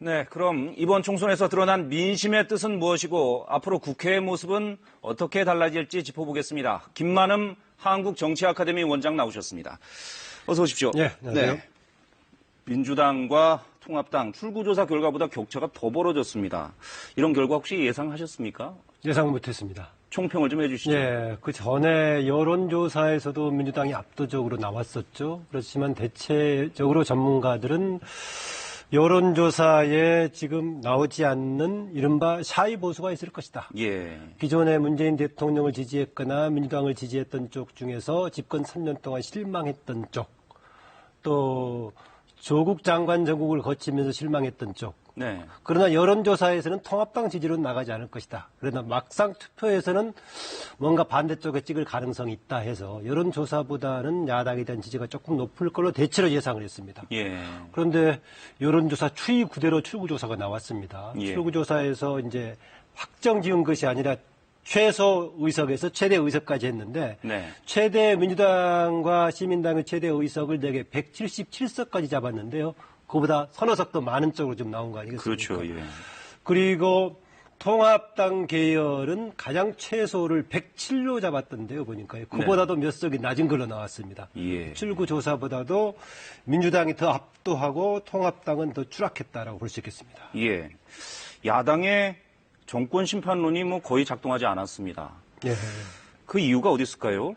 네, 그럼 이번 총선에서 드러난 민심의 뜻은 무엇이고 앞으로 국회의 모습은 어떻게 달라질지 짚어보겠습니다. 김만흠 한국정치아카데미 원장 나오셨습니다. 어서 오십시오. 네, 안녕하세요. 네. 민주당과 통합당 출구조사 결과보다 격차가 더 벌어졌습니다. 이런 결과 혹시 예상하셨습니까? 예상 못했습니다. 총평을 좀 해주시죠. 네, 그 전에 여론조사에서도 민주당이 압도적으로 나왔었죠. 그렇지만 대체적으로 전문가들은 여론조사에 지금 나오지 않는 이른바 샤이 보수가 있을 것이다. 예. 기존에 문재인 대통령을 지지했거나 민주당을 지지했던 쪽 중에서 집권 3년 동안 실망했던 쪽, 또 조국 장관 정국을 거치면서 실망했던 쪽. 네. 그러나 여론조사에서는 통합당 지지로 나가지 않을 것이다. 그러나 막상 투표에서는 뭔가 반대쪽에 찍을 가능성이 있다 해서 여론조사보다는 야당에 대한 지지가 조금 높을 걸로 대체로 예상을 했습니다. 예. 그런데 여론조사 추이 그대로 출구조사가 나왔습니다. 예. 출구조사에서 이제 확정 지은 것이 아니라 최소 의석에서 최대 의석까지 했는데 네. 최대 민주당과 시민당의 최대 의석을 내게 177석까지 잡았는데요. 그보다 서너 석 더 많은 쪽으로 좀 나온 거 아니겠습니까? 그렇죠. 예. 그리고 통합당 계열은 가장 최소를 107로 잡았던데요, 보니까요. 그보다도 몇 석이 낮은 걸로 나왔습니다. 예. 출구조사보다도 민주당이 더 압도하고 통합당은 더 추락했다라고 볼 수 있겠습니다. 예. 야당의 정권 심판론이 거의 작동하지 않았습니다. 예. 그 이유가 어디 있을까요?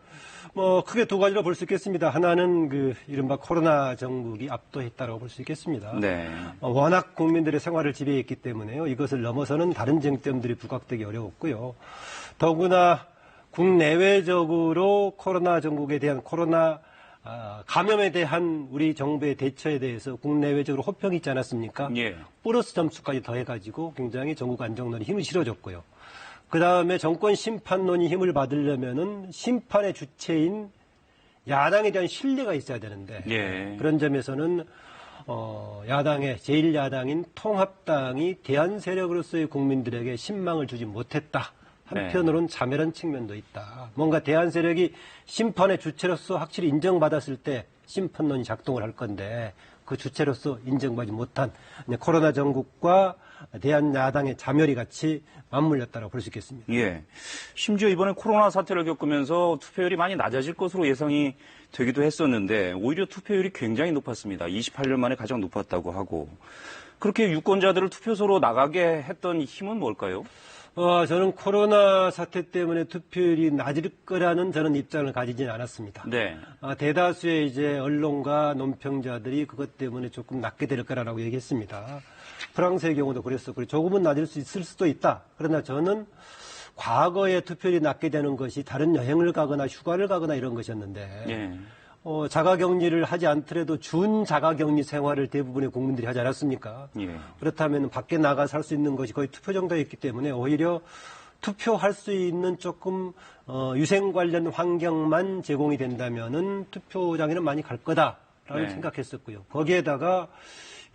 크게 두 가지로 볼 수 있겠습니다. 하나는 이른바 코로나 정국이 압도했다라고 볼 수 있겠습니다. 네. 워낙 국민들의 생활을 지배했기 때문에요. 이것을 넘어서는 다른 쟁점들이 부각되기 어려웠고요. 더구나 국내외적으로 코로나 정국에 대한 감염에 대한 우리 정부의 대처에 대해서 국내외적으로 호평이 있지 않았습니까? 예. 플러스 점수까지 더해가지고 굉장히 전국 안정론이 힘을 실어줬고요. 그 다음에 정권 심판론이 힘을 받으려면은 심판의 주체인 야당에 대한 신뢰가 있어야 되는데 예. 그런 점에서는 야당의 제1야당인 통합당이 대한 세력으로서의 국민들에게 신망을 주지 못했다. 한편으로는 자멸한 측면도 있다. 뭔가 대한 세력이 심판의 주체로서 확실히 인정받았을 때 심판론이 작동을 할 건데 그 주체로서 인정받지 못한 코로나 정국과 대한야당의 자멸이 같이 맞물렸다고 볼 수 있겠습니다. 예. 심지어 이번에 코로나 사태를 겪으면서 투표율이 많이 낮아질 것으로 예상이 되기도 했었는데 오히려 투표율이 굉장히 높았습니다. 28년 만에 가장 높았다고 하고. 그렇게 유권자들을 투표소로 나가게 했던 힘은 뭘까요? 저는 코로나 사태 때문에 투표율이 낮을 거라는 저는 입장을 가지진 않았습니다. 네. 대다수의 이제 언론과 논평자들이 그것 때문에 조금 낮게 될 거라고 얘기했습니다. 프랑스의 경우도 그랬었고 조금은 낮을 수 있을 수도 있다. 그러나 저는 과거에 투표율이 낮게 되는 것이 다른 여행을 가거나 휴가를 가거나 이런 것이었는데 예. 자가격리를 하지 않더라도 준 자가격리 생활을 대부분의 국민들이 하지 않았습니까? 예. 그렇다면 밖에 나가 살 수 있는 것이 거의 투표 정도였기 때문에 오히려 투표할 수 있는 조금 유생 관련 환경만 제공이 된다면은 투표장에는 많이 갈 거다라는 생각했었고요. 거기에다가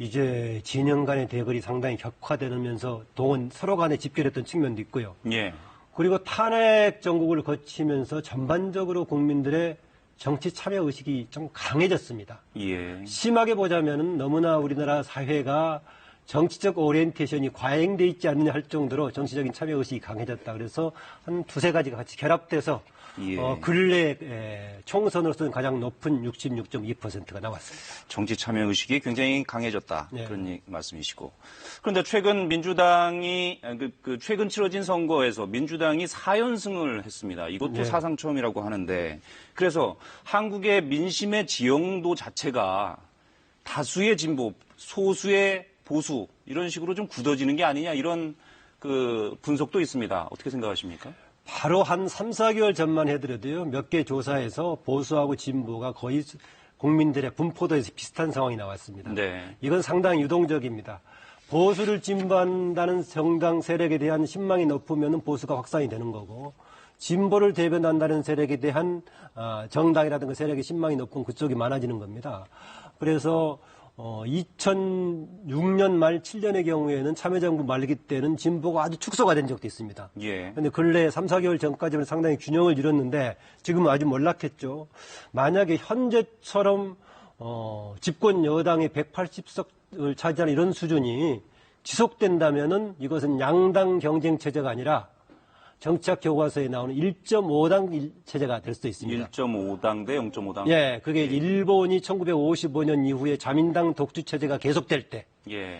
이제 진영 간의 대결이 상당히 격화되면서 서로 간에 집결했던 측면도 있고요. 예. 그리고 탄핵 정국을 거치면서 전반적으로 국민들의 정치 참여 의식이 좀 강해졌습니다. 예. 심하게 보자면은 너무나 우리나라 사회가 정치적 오리엔테이션이 과잉돼 있지 않느냐 할 정도로 정치적인 참여 의식이 강해졌다. 그래서 한 두세 가지가 같이 결합돼서 근래 총선으로서는 가장 높은 66.2%가 나왔습니다. 정치 참여 의식이 굉장히 강해졌다. 그런 말씀이시고. 그런데 최근 민주당이 최근 치러진 선거에서 민주당이 4연승을 했습니다. 이것도 사상 처음이라고 하는데 그래서 한국의 민심의 지형도 자체가 다수의 진보, 소수의 보수 이런 식으로 좀 굳어지는 게 아니냐 이런 분석도 있습니다. 어떻게 생각하십니까? 바로 한 3, 4개월 전만 해더라도요. 몇 개 조사에서 보수하고 진보가 거의 국민들의 분포도에서 비슷한 상황이 나왔습니다. 네. 이건 상당히 유동적입니다. 보수를 진보한다는 정당 세력에 대한 신망이 높으면 보수가 확산이 되는 거고 진보를 대변한다는 세력에 대한 정당이라든가 세력의 신망이 높은 그쪽이 많아지는 겁니다. 그래서 2006년 말 7년의 경우에는 참여정부 말기 때는 진보가 아주 축소가 된 적도 있습니다. 그런데 근래 3, 4개월 전까지는 상당히 균형을 이뤘는데 지금은 아주 몰락했죠. 만약에 현재처럼 집권 여당의 180석을 차지하는 이런 수준이 지속된다면은 이것은 양당 경쟁 체제가 아니라 정치학 교과서에 나오는 1.5당 체제가 될 수도 있습니다. 1.5당 대 0.5당. 예, 그게 일본이 1955년 이후에 자민당 독주 체제가 계속될 때 예.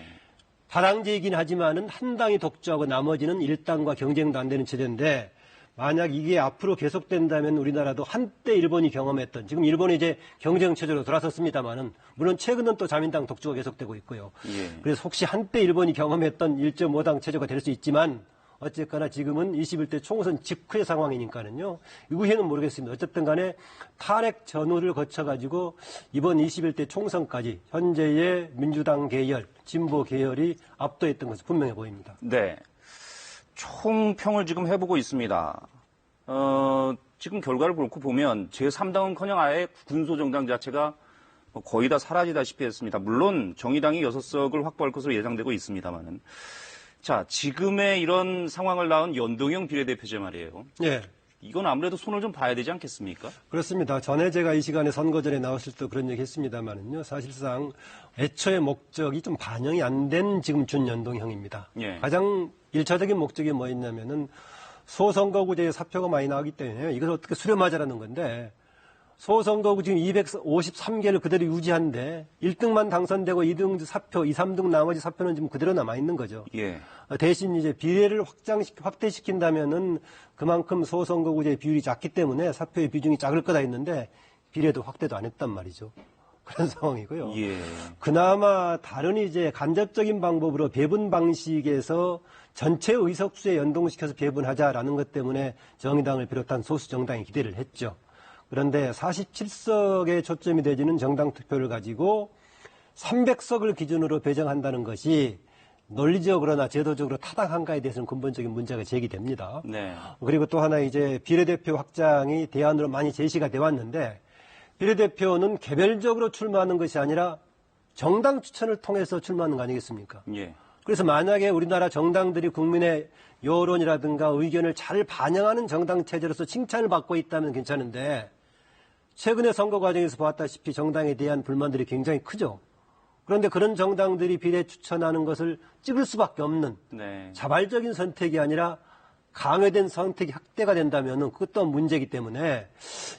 다당제이긴 하지만은 한 당이 독주하고 나머지는 일당과 경쟁도 안 되는 체제인데 만약 이게 앞으로 계속된다면 우리나라도 한때 일본이 경험했던 지금 일본이 이제 경쟁 체제로 돌아섰습니다만은 물론 최근은 또 자민당 독주가 계속되고 있고요. 예. 그래서 혹시 한때 일본이 경험했던 1.5당 체제가 될 수 있지만 어쨌거나 지금은 21대 총선 직후의 상황이니까는요. 이후에는 모르겠습니다. 어쨌든 간에 탄핵 전후를 거쳐가지고 이번 21대 총선까지 현재의 민주당 계열, 진보 계열이 압도했던 것은 분명해 보입니다. 네. 총평을 지금 해보고 있습니다. 지금 결과를 그렇고 보면 제3당은커녕 아예 군소정당 자체가 거의 다 사라지다시피 했습니다. 물론 정의당이 6석을 확보할 것으로 예상되고 있습니다만은. 자, 지금의 이런 상황을 낳은 연동형 비례대표제 말이에요. 예. 이건 아무래도 손을 좀 봐야 되지 않겠습니까? 그렇습니다. 전에 제가 이 시간에 선거 전에 나왔을 때 그런 얘기 했습니다만은요. 사실상 애초의 목적이 좀 반영이 안 된 지금 준연동형입니다. 예. 가장 1차적인 목적이 뭐였냐면은 소선거구제에 사표가 많이 나오기 때문에 이걸 어떻게 수렴하자라는 건데 소선거구 지금 253개를 그대로 유지한데 1등만 당선되고 2등 사표, 2, 3등 나머지 사표는 지금 그대로 남아있는 거죠. 예. 대신 이제 비례를 확대시킨다면은 그만큼 소선거구제의 비율이 작기 때문에 사표의 비중이 작을 거다 했는데 비례도 확대도 안 했단 말이죠. 그런 상황이고요. 예. 그나마 다른 이제 간접적인 방법으로 배분 방식에서 전체 의석수에 연동시켜서 배분하자라는 것 때문에 정의당을 비롯한 소수 정당이 기대를 했죠. 그런데 47석에 초점이 되지는 정당 투표를 가지고 300석을 기준으로 배정한다는 것이 논리적으로나 제도적으로 타당한가에 대해서는 근본적인 문제가 제기됩니다. 네. 그리고 또 하나 이제 비례대표 확장이 대안으로 많이 제시가 돼 왔는데 비례대표는 개별적으로 출마하는 것이 아니라 정당 추천을 통해서 출마하는 거 아니겠습니까? 예. 그래서 만약에 우리나라 정당들이 국민의 여론이라든가 의견을 잘 반영하는 정당 체제로서 칭찬을 받고 있다면 괜찮은데 최근의 선거 과정에서 보았다시피 정당에 대한 불만들이 굉장히 크죠. 그런데 그런 정당들이 비례 추천하는 것을 찍을 수밖에 없는 네. 자발적인 선택이 아니라 강요된 선택이 확대가 된다면 그것 또한 문제이기 때문에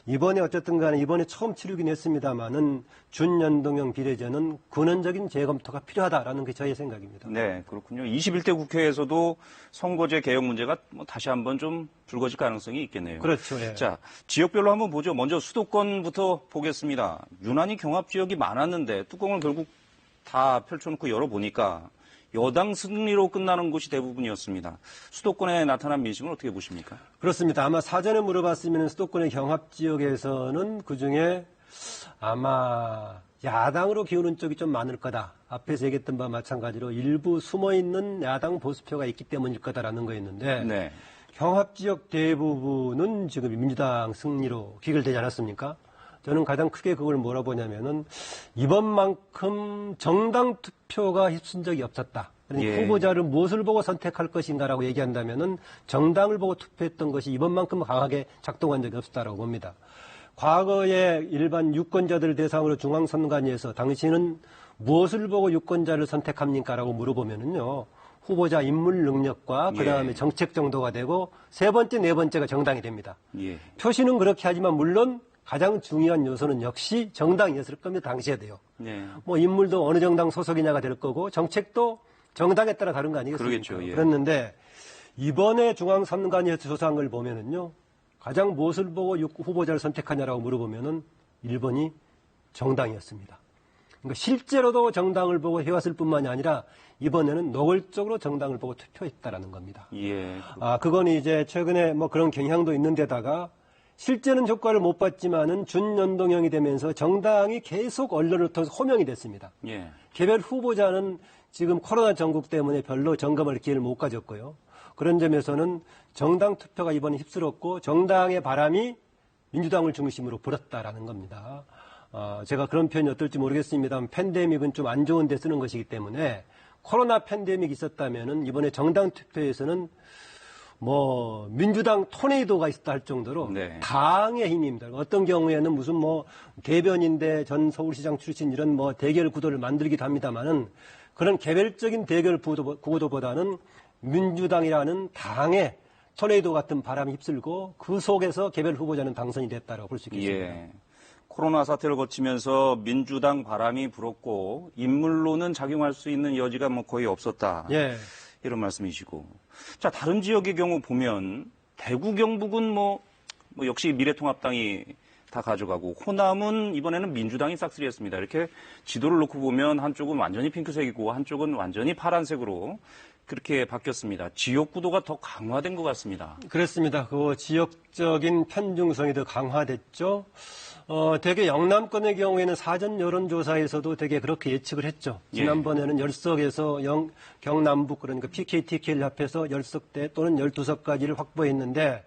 이번에 어쨌든 간에 이번에 처음 치르긴 했습니다만은 준연동형 비례제는 근원적인 재검토가 필요하다라는 게 저의 생각입니다. 네, 그렇군요. 21대 국회에서도 선거제 개혁 문제가 다시 한번 좀 불거질 가능성이 있겠네요. 그렇죠. 예. 자, 지역별로 한번 보죠. 먼저 수도권부터 보겠습니다. 유난히 경합 지역이 많았는데 뚜껑을 결국 다 펼쳐놓고 열어보니까 여당 승리로 끝나는 곳이 대부분이었습니다. 수도권에 나타난 민심을 어떻게 보십니까? 그렇습니다. 아마 사전에 물어봤으면 수도권의 경합 지역에서는 그중에 아마 야당으로 기우는 쪽이 좀 많을 거다. 앞에서 얘기했던 바와 마찬가지로 일부 숨어있는 야당 보수표가 있기 때문일 거다라는 거였는데 네. 경합 지역 대부분은 지금 민주당 승리로 귀결되지 않았습니까? 저는 가장 크게 그걸 몰아보냐면은 이번만큼 정당 투표가 휩쓴 적이 없었다. 그러니까 예. 후보자를 무엇을 보고 선택할 것인가라고 얘기한다면은 정당을 보고 투표했던 것이 이번만큼 강하게 작동한 적이 없었다라고 봅니다. 과거에 일반 유권자들 대상으로 중앙선관위에서 당신은 무엇을 보고 유권자를 선택합니까라고 물어보면은요. 후보자 인물 능력과 그다음에 예. 정책 정도가 되고 세 번째, 네 번째가 정당이 됩니다. 예. 표시는 그렇게 하지만 물론 가장 중요한 요소는 역시 정당이었을 겁니다. 당시에도요. 네. 뭐 인물도 어느 정당 소속이냐가 될 거고 정책도 정당에 따라 다른 거 아니겠습니까? 그러겠죠. 예. 그랬는데 이번에 중앙선관위에서 조사한 걸 보면은요. 가장 무엇을 보고 후보자를 선택하냐라고 물어보면은 1번이 정당이었습니다. 그러니까 실제로도 정당을 보고 해왔을 뿐만이 아니라 이번에는 노골적으로 정당을 보고 투표했다라는 겁니다. 예. 그건 이제 최근에 뭐 그런 경향도 있는데다가 실제는 효과를 못 봤지만은 준연동형이 되면서 정당이 계속 언론을 통해서 호명이 됐습니다. 예. 개별 후보자는 지금 코로나 전국 때문에 별로 점검할 기회를 못 가졌고요. 그런 점에서는 정당 투표가 이번에 휩쓸었고 정당의 바람이 민주당을 중심으로 불었다라는 겁니다. 제가 그런 표현이 어떨지 모르겠습니다만 팬데믹은 좀 안 좋은 데 쓰는 것이기 때문에 코로나 팬데믹이 있었다면은 이번에 정당 투표에서는 뭐 민주당 토네이도가 있었다 할 정도로 네. 당의 힘입니다. 어떤 경우에는 무슨 뭐 대변인대 전 서울시장 출신 이런 뭐 대결 구도를 만들기도 합니다만은 그런 개별적인 대결 구도보다는 민주당이라는 당의 토네이도 같은 바람이 휩쓸고 그 속에서 개별 후보자는 당선이 됐다고 볼 수 있겠습니다. 예. 코로나 사태를 거치면서 민주당 바람이 불었고 인물로는 작용할 수 있는 여지가 뭐 거의 없었다. 예. 이런 말씀이시고. 자, 다른 지역의 경우 보면 대구 경북은 뭐 역시 미래통합당이 다 가져가고 호남은 이번에는 민주당이 싹쓸이했습니다. 이렇게 지도를 놓고 보면 한쪽은 완전히 핑크색이고 한쪽은 완전히 파란색으로 그렇게 바뀌었습니다. 지역구도가 더 강화된 것 같습니다. 그렇습니다. 그 지역적인 편중성이 더 강화됐죠. 되게 영남권의 경우에는 사전 여론조사에서도 되게 그렇게 예측을 했죠. 지난번에는 10석에서 경남북 그러니까 PK, TK를 합해서 10석대 또는 12석까지를 확보했는데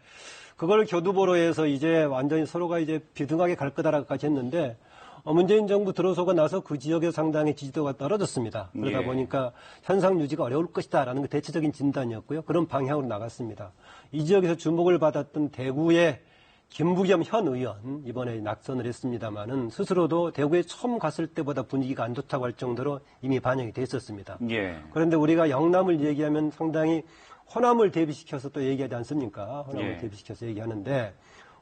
그걸 교두보로 해서 이제 완전히 서로가 이제 비등하게 갈 거다라고까지 했는데 문재인 정부 들어서고 나서 그 지역에 상당히 지지도가 떨어졌습니다. 그러다 보니까 현상 유지가 어려울 것이다라는 게 대체적인 진단이었고요. 그런 방향으로 나갔습니다. 이 지역에서 주목을 받았던 대구의 김부겸 현 의원 이번에 낙선을 했습니다마는 스스로도 대구에 처음 갔을 때보다 분위기가 안 좋다고 할 정도로 이미 반영이 돼 있었습니다. 예. 그런데 우리가 영남을 얘기하면 상당히 호남을 대비시켜서 또 얘기하지 않습니까? 호남을 대비시켜서 얘기하는데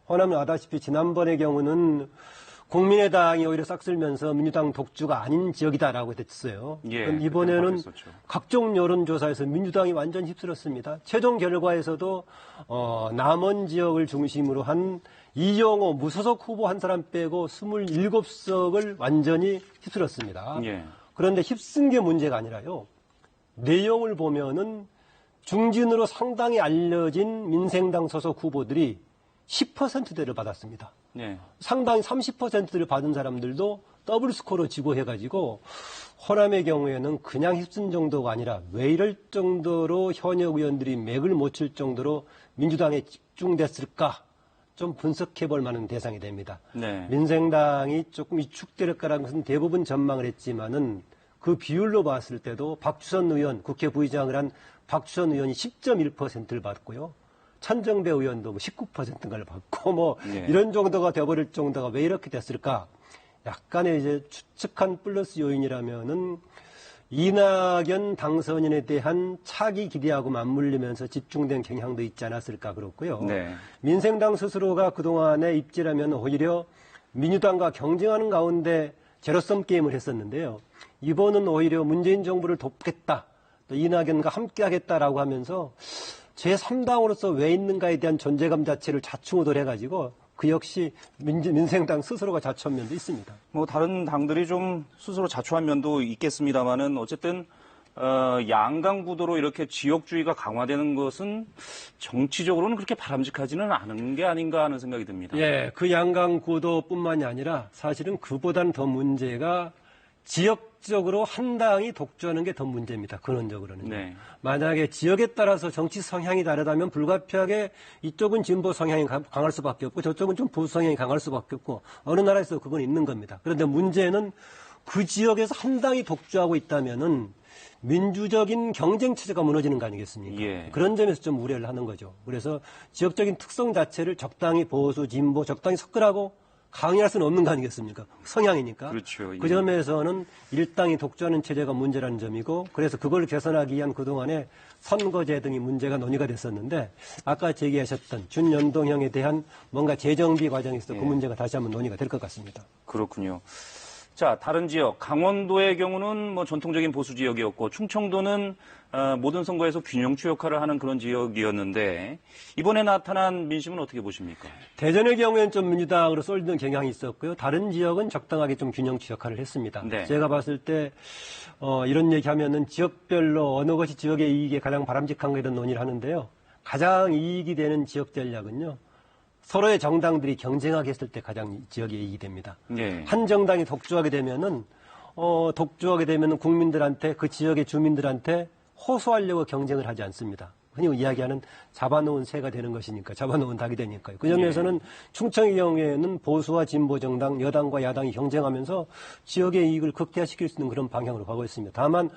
호남은 아다시피 지난번의 경우는 국민의당이 오히려 싹쓸면서 민주당 독주가 아닌 지역이다라고 됐어요. 그럼 이번에는 각종 여론조사에서 민주당이 완전히 휩쓸었습니다. 최종 결과에서도 남원 지역을 중심으로 한 이영호 무소속 후보 한 사람 빼고 27석을 완전히 휩쓸었습니다. 그런데 휩쓴 게 문제가 아니라요. 내용을 보면은 중진으로 상당히 알려진 민생당 소속 후보들이 10%대를 받았습니다. 상당히 30%를 받은 사람들도 더블 스코어로 지고 해가지고 호남의 경우에는 그냥 휩쓴 정도가 아니라 왜 이럴 정도로 현역 의원들이 맥을 못 칠 정도로 민주당에 집중됐을까 좀 분석해 볼 만한 대상이 됩니다. 민생당이 조금 위축될 거라는 것은 대부분 전망을 했지만은 그 비율로 봤을 때도 박주선 의원, 국회 부의장을 한 박주선 의원이 10.1%를 받고요. 천정배 의원도 19%인가를 받고 이런 정도가 되어버릴 정도가 왜 이렇게 됐을까? 약간의 이제 추측한 플러스 요인이라면은 이낙연 당선인에 대한 차기 기대하고 맞물리면서 집중된 경향도 있지 않았을까 그렇고요. 민생당 스스로가 그동안의 입지라면 오히려 민주당과 경쟁하는 가운데 제로섬 게임을 했었는데요. 이번은 오히려 문재인 정부를 돕겠다, 또 이낙연과 함께하겠다라고 하면서 제3당으로서 왜 있는가에 대한 존재감 자체를 자충우돌해가지고 그 역시 민생당 스스로가 자초한 면도 있습니다. 뭐 다른 당들이 좀 스스로 자초한 면도 있겠습니다만은 어쨌든 양강 구도로 이렇게 지역주의가 강화되는 것은 정치적으로는 그렇게 바람직하지는 않은 게 아닌가 하는 생각이 듭니다. 예, 그 양강 구도뿐만이 아니라 사실은 그보다는 더 문제가 지역적으로 한 당이 독주하는 게 더 문제입니다. 근원적으로는. 만약에 지역에 따라서 정치 성향이 다르다면 불가피하게 이쪽은 진보 성향이 강할 수밖에 없고 저쪽은 좀 보수 성향이 강할 수밖에 없고 어느 나라에서 그건 있는 겁니다. 그런데 문제는 그 지역에서 한 당이 독주하고 있다면은 민주적인 경쟁 체제가 무너지는 거 아니겠습니까? 그런 점에서 좀 우려를 하는 거죠. 그래서 지역적인 특성 자체를 적당히 보수, 진보, 적당히 섞으라고 강요할 수는 없는 거 아니겠습니까? 성향이니까. 그렇죠. 그 점에서는 일당이 독주하는 체제가 문제라는 점이고 그래서 그걸 개선하기 위한 그동안의 선거제 등이 문제가 논의가 됐었는데 아까 제기하셨던 준연동형에 대한 뭔가 재정비 과정에서 그 문제가 다시 한번 논의가 될 것 같습니다. 그렇군요. 자, 다른 지역, 강원도의 경우는 뭐 전통적인 보수 지역이었고 충청도는 모든 선거에서 균형추 역할을 하는 그런 지역이었는데 이번에 나타난 민심은 어떻게 보십니까? 대전의 경우에는 좀 민주당으로 쏠리는 경향이 있었고요. 다른 지역은 적당하게 좀 균형추 역할을 했습니다. 제가 봤을 때 이런 얘기하면은 지역별로 어느 것이 지역의 이익에 가장 바람직한가에 대한 논의를 하는데요. 가장 이익이 되는 지역 전략은요. 서로의 정당들이 경쟁하게 했을 때 가장 지역에 이익이 됩니다. 한 정당이 독주하게 되면은 국민들한테 그 지역의 주민들한테 호소하려고 경쟁을 하지 않습니다. 흔히 이야기하는 잡아놓은 새가 되는 것이니까 잡아놓은 닭이 되니까요. 그 점에서는 충청의 경우에는 보수와 진보 정당, 여당과 야당이 경쟁하면서 지역의 이익을 극대화시킬 수 있는 그런 방향으로 가고 있습니다. 다만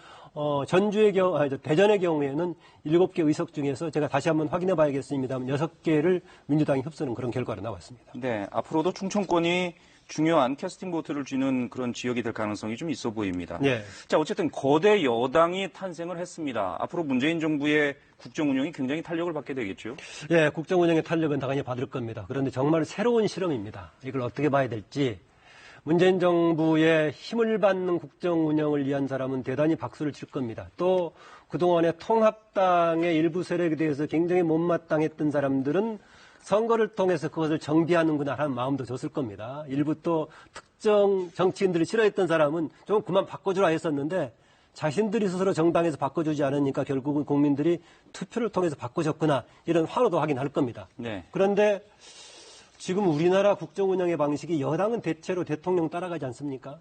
대전의 경우에는 7개 의석 중에서 제가 다시 한번 확인해 봐야겠습니다만 6개를 민주당이 흡수는 그런 결과로 나왔습니다. 네, 앞으로도 충청권이 중요한 캐스팅 보트를 쥐는 그런 지역이 될 가능성이 좀 있어 보입니다. 예. 자, 어쨌든 거대 여당이 탄생을 했습니다. 앞으로 문재인 정부의 국정 운영이 굉장히 탄력을 받게 되겠죠. 예, 국정 운영의 탄력은 당연히 받을 겁니다. 그런데 정말 새로운 실험입니다. 이걸 어떻게 봐야 될지. 문재인 정부의 힘을 받는 국정 운영을 위한 사람은 대단히 박수를 칠 겁니다. 또 그동안에 통합당의 일부 세력에 대해서 굉장히 못마땅했던 사람들은 선거를 통해서 그것을 정비하는구나 하는 마음도 줬을 겁니다. 일부 또 특정 정치인들이 싫어했던 사람은 좀 그만 바꿔주라 했었는데 자신들이 스스로 정당에서 바꿔주지 않으니까 결국은 국민들이 투표를 통해서 바꿔줬구나 이런 환호도 하긴 할 겁니다. 네. 그런데 지금 우리나라 국정 운영의 방식이 여당은 대체로 대통령 따라가지 않습니까?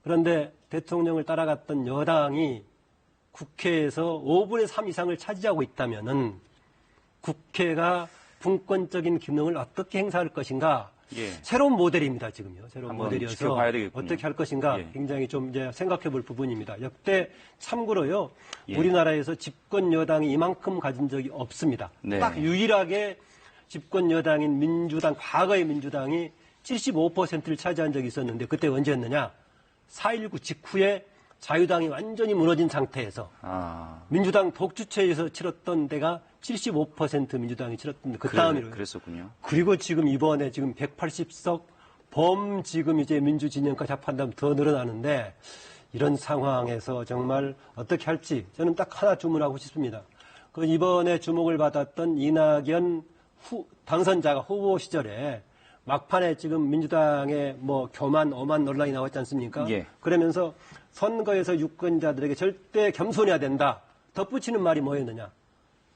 그런데 대통령을 따라갔던 여당이 국회에서 5분의 3 이상을 차지하고 있다면은 국회가 분권적인 기능을 어떻게 행사할 것인가? 예. 새로운 모델입니다, 지금요. 새로운 한번 모델이어서 지켜봐야 되겠군요. 어떻게 할 것인가 예. 굉장히 좀 이제 생각해 볼 부분입니다. 역대 참고로요. 예. 우리나라에서 집권 여당이 이만큼 가진 적이 없습니다. 네. 딱 유일하게 집권 여당인 민주당, 과거의 민주당이 75%를 차지한 적이 있었는데 그때 언제였느냐? 4.19 직후에 자유당이 완전히 무너진 상태에서 민주당 독주체에서 치렀던 데가 75% 민주당이 치렀던 그 다음이에요. 그랬었군요. 그리고 지금 이번에 지금 180석 범 지금 이제 민주진영까지 합한다면 더 늘어나는데 이런 상황에서 정말 어떻게 할지 저는 딱 하나 주문하고 싶습니다. 그 이번에 주목을 받았던 이낙연 당선자가 후보 시절에 막판에 지금 민주당의 뭐 교만, 오만 논란이 나왔지 않습니까? 예. 그러면서 선거에서 유권자들에게 절대 겸손해야 된다. 덧붙이는 말이 뭐였느냐?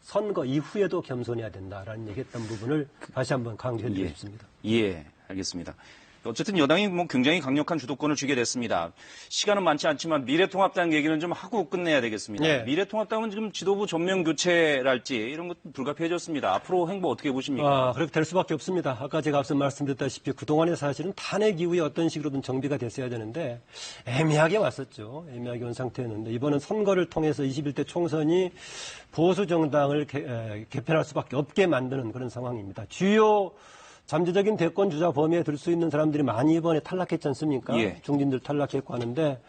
선거 이후에도 겸손해야 된다라는 얘기했던 부분을 다시 한번 강조해드리고 싶습니다. 예, 알겠습니다. 어쨌든 여당이 뭐 굉장히 강력한 주도권을 쥐게 됐습니다. 시간은 많지 않지만 미래통합당 얘기는 좀 하고 끝내야 되겠습니다. 예. 미래통합당은 지금 지도부 전면 교체랄지 이런 것도 불가피해졌습니다. 앞으로 행보 어떻게 보십니까? 그렇게 될 수밖에 없습니다. 아까 제가 앞서 말씀드렸다시피 그동안에 사실은 탄핵 이후에 어떤 식으로든 정비가 됐어야 되는데 애매하게 왔었죠. 애매하게 온 상태였는데 이번은 선거를 통해서 21대 총선이 보수 정당을 개편할 수밖에 없게 만드는 그런 상황입니다. 주요 잠재적인 대권 주자 범위에 들 수 있는 사람들이 많이 이번에 탈락했지 않습니까? 예. 중진들 탈락했고 하는데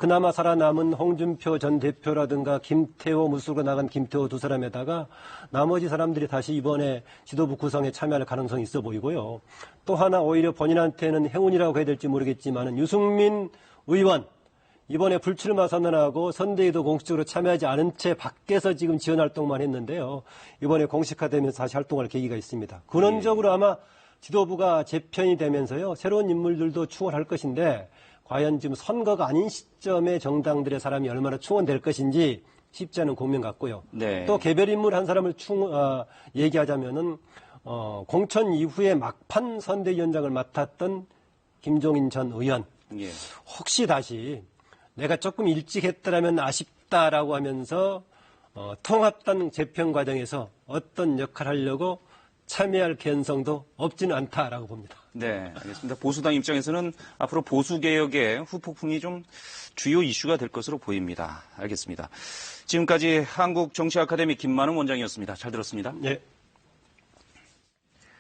그나마 살아남은 홍준표 전 대표라든가 김태호 무술로 나간 김태호 두 사람에다가 나머지 사람들이 다시 이번에 지도부 구성에 참여할 가능성이 있어 보이고요. 또 하나 오히려 본인한테는 행운이라고 해야 될지 모르겠지만은 유승민 의원 이번에 불출마 선언하고 선대위도 공식적으로 참여하지 않은 채 밖에서 지금 지원 활동만 했는데요. 이번에 공식화되면서 다시 활동할 계기가 있습니다. 근원적으로 아마 지도부가 재편이 되면서요. 새로운 인물들도 충원할 것인데 과연 지금 선거가 아닌 시점에 정당들의 사람이 얼마나 충원될 것인지 쉽지 않은 고민 같고요. 네. 또 개별 인물 한 사람을 얘기하자면은 공천 이후에 막판 선대위원장을 맡았던 김종인 전 의원. 예. 혹시 다시 내가 조금 일찍 했더라면 아쉽다라고 하면서 통합당 재편 과정에서 어떤 역할을 하려고 참여할 개연성도 없지는 않다라고 봅니다. 네, 알겠습니다. 보수당 입장에서는 앞으로 보수개혁의 후폭풍이 좀 주요 이슈가 될 것으로 보입니다. 알겠습니다. 지금까지 한국정치아카데미 김만웅 원장이었습니다. 잘 들었습니다. 네.